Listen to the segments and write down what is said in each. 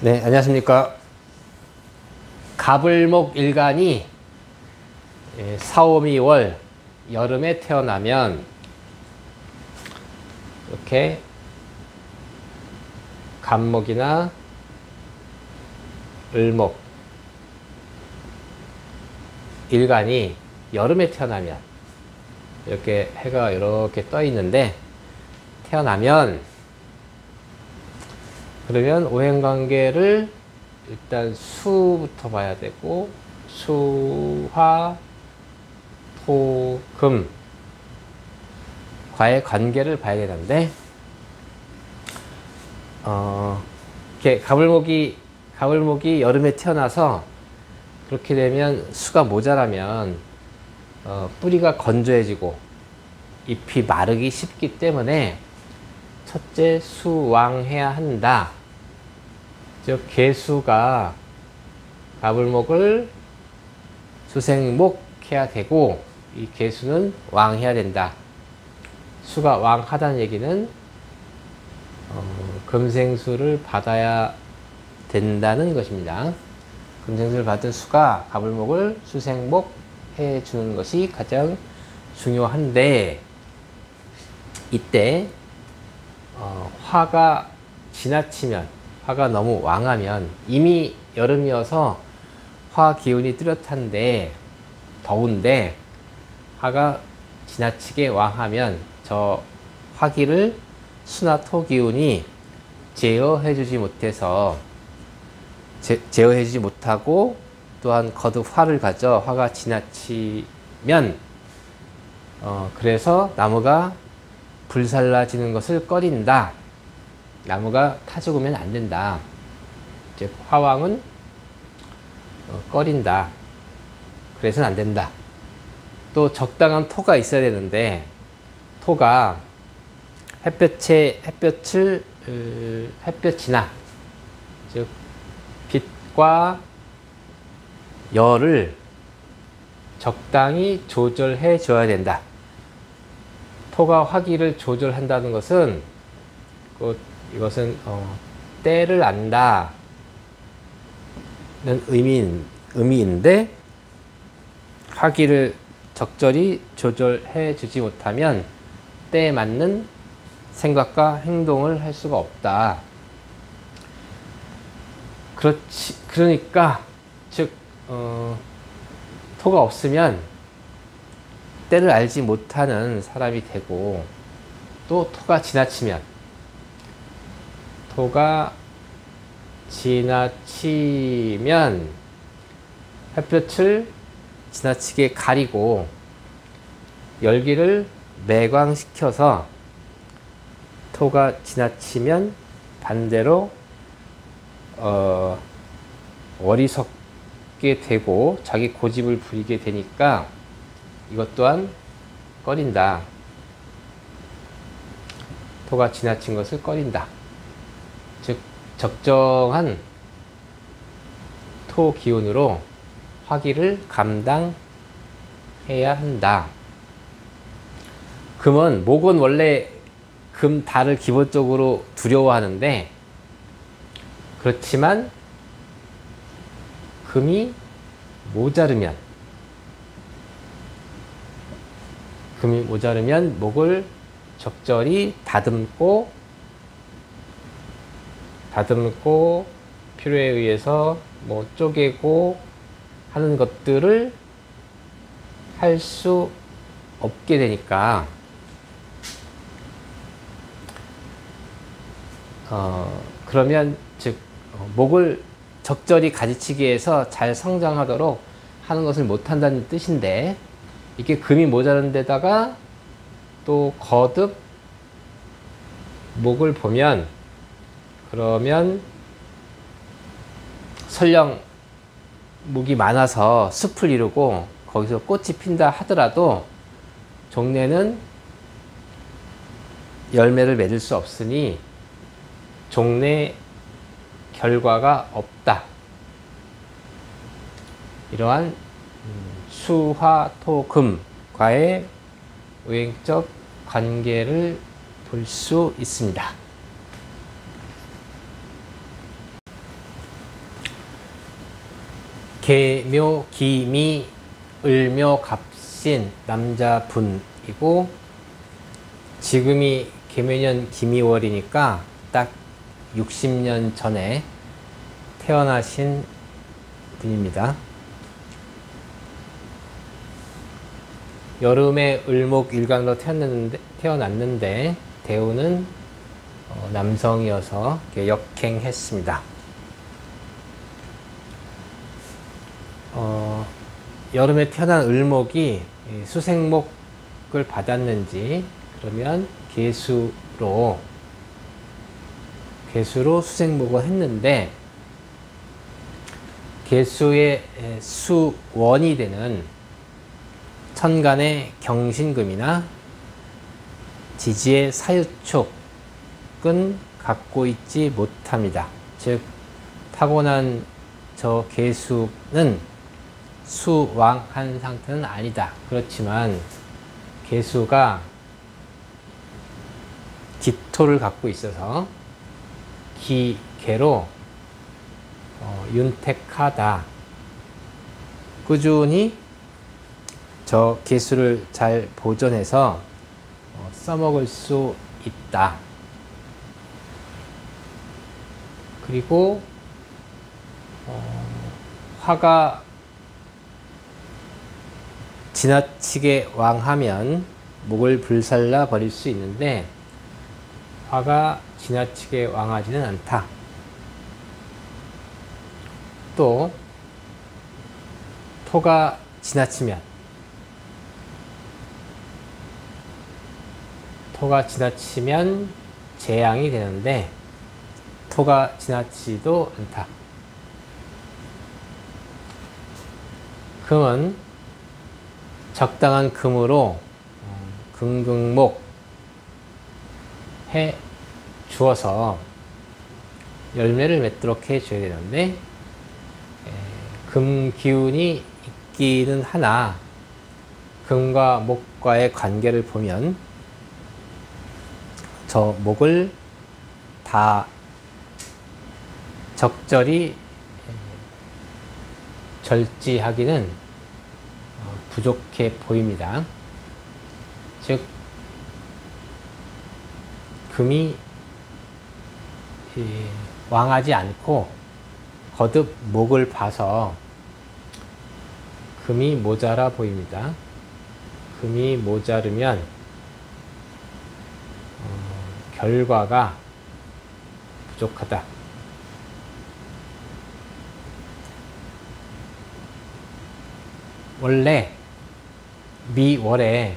네, 안녕하십니까. 갑을목 일간이 4, 5, 2월 여름에 태어나면 이렇게 갑목이나 을목 일간이 여름에 태어나면 이렇게 해가 이렇게 떠 있는데 태어나면 그러면 오행관계를 일단 수부터 봐야 되고 수, 화, 토, 금 과의 관계를 봐야 되는데 이렇게 갑을목이 여름에 태어나서 그렇게 되면 수가 모자라면 뿌리가 건조해지고 잎이 마르기 쉽기 때문에 첫째 수왕해야 한다. 즉 개수가 갑을목을 수생목해야 되고 이 개수는 왕해야 된다. 수가 왕하다는 얘기는 금생수를 받아야 된다는 것입니다. 금생수를 받은 수가 갑을목을 수생목 해주는 것이 가장 중요한데 이때 화가 지나치면 화가 너무 왕하면 이미 여름이어서 화 기운이 뚜렷한데 더운데 화가 지나치게 왕하면 저 화기를 수나 토 기운이 제어해주지 못해서 제어해주지 못하고 또한 거듭 화를 가져 화가 지나치면 그래서 나무가 불살라지는 것을 꺼린다. 나무가 타 죽으면 안 된다. 즉 화왕은 꺼린다. 그래서는 안 된다. 또 적당한 토가 있어야 되는데 토가 햇볕이나 즉 빛과 열을 적당히 조절해 줘야 된다. 토가 화기를 조절한다는 것은 이것은 때를 안다는 의미인데 화기를 적절히 조절해 주지 못하면 때에 맞는 생각과 행동을 할 수가 없다. 그러니까 즉 토가 없으면 때를 알지 못하는 사람이 되고 또 토가 지나치면 햇볕을 지나치게 가리고 열기를 매광시켜서 토가 지나치면 반대로 어리석게 되고 자기 고집을 부리게 되니까 이것 또한 꺼린다. 토가 지나친 것을 꺼린다. 즉 적정한 토 기운으로 화기를 감당해야 한다. 목은 원래 금, 달을 기본적으로 두려워하는데 그렇지만 금이 모자르면 목을 적절히 다듬고 필요에 의해서 쪼개고 하는 것들을 할 수 없게 되니까 그러면 즉 목을 적절히 가지치기 위해서 잘 성장하도록 하는 것을 못한다는 뜻인데 이게 금이 모자란 데다가 또 거듭 목을 보면 그러면 설령 목이 많아서 숲을 이루고 거기서 꽃이 핀다 하더라도 종래는 열매를 맺을 수 없으니 종래 결과가 없다. 이러한 수, 화, 토, 금과의 오행적 관계를 볼 수 있습니다. 계묘, 기미, 을묘, 갑신, 남자분이고 지금이 계묘년 기미월이니까 딱 60년 전에 태어나신 분입니다. 여름에 을목일간으로 태어났는데 대우는 남성이어서 역행했습니다. 여름에 태어난 을목이 수생목을 받았는지 그러면 계수로 수생목을 했는데 계수의 수원이 되는 천간의 경신금이나 지지의 사유축은 갖고 있지 못합니다. 즉 타고난 저 계수는 수왕한 상태는 아니다. 그렇지만 계수가 기토를 갖고 있어서 기계로 윤택하다. 꾸준히 저 계수를 잘 보존해서 써먹을 수 있다. 그리고 화가 지나치게 왕하면 목을 불살라 버릴 수 있는데 화가 지나치게 왕하지는 않다. 또 토가 지나치면 재앙이 되는데 토가 지나치지도 않다. 금은 적당한 금으로 금극목 해 주어서 열매를 맺도록 해 줘야 되는데 금 기운이 있기는 하나 금과 목과의 관계를 보면 저 목을 다 적절히 절지하기는 부족해 보입니다. 즉 금이 왕하지 않고 거듭 목을 봐서 금이 모자라 보입니다. 금이 모자르면 결과가 부족하다. 원래 미월에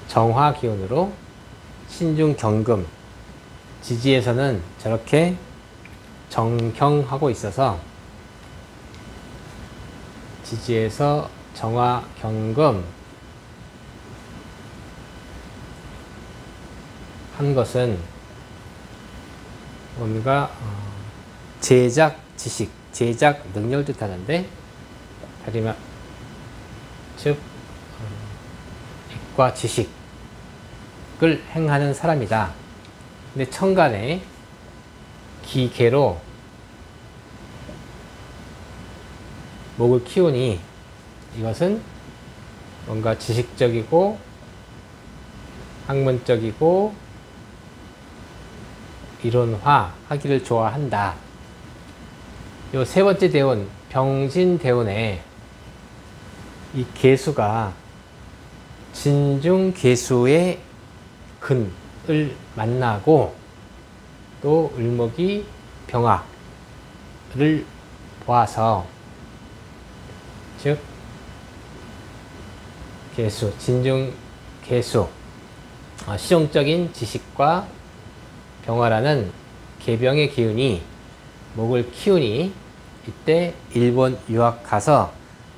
정화 기운으로 신중 경금 지지에서는 저렇게 정경하고 있어서 지지에서 정화 경금 한 것은 뭔가 제작 지식, 제작 능력을 뜻하는데 다리마 즉 액과 지식을 행하는 사람이다. 근데 천간에 기계로 목을 키우니 이것은 뭔가 지식적이고 학문적이고 이론화 하기를 좋아한다. 요 세 번째 대운 병신대운에 이 계수가 진중계수의 근을 만나고 또 을목이 병화를 보아서 즉 계수, 진중계수 실용적인 지식과 병화라는 계병의 기운이 목을 키우니 이때 일본 유학 가서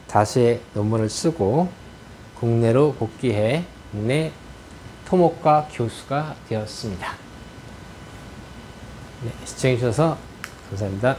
다수의 논문을 쓰고 국내로 복귀해 국내 토목과 교수가 되었습니다. 네, 시청해 주셔서 감사합니다.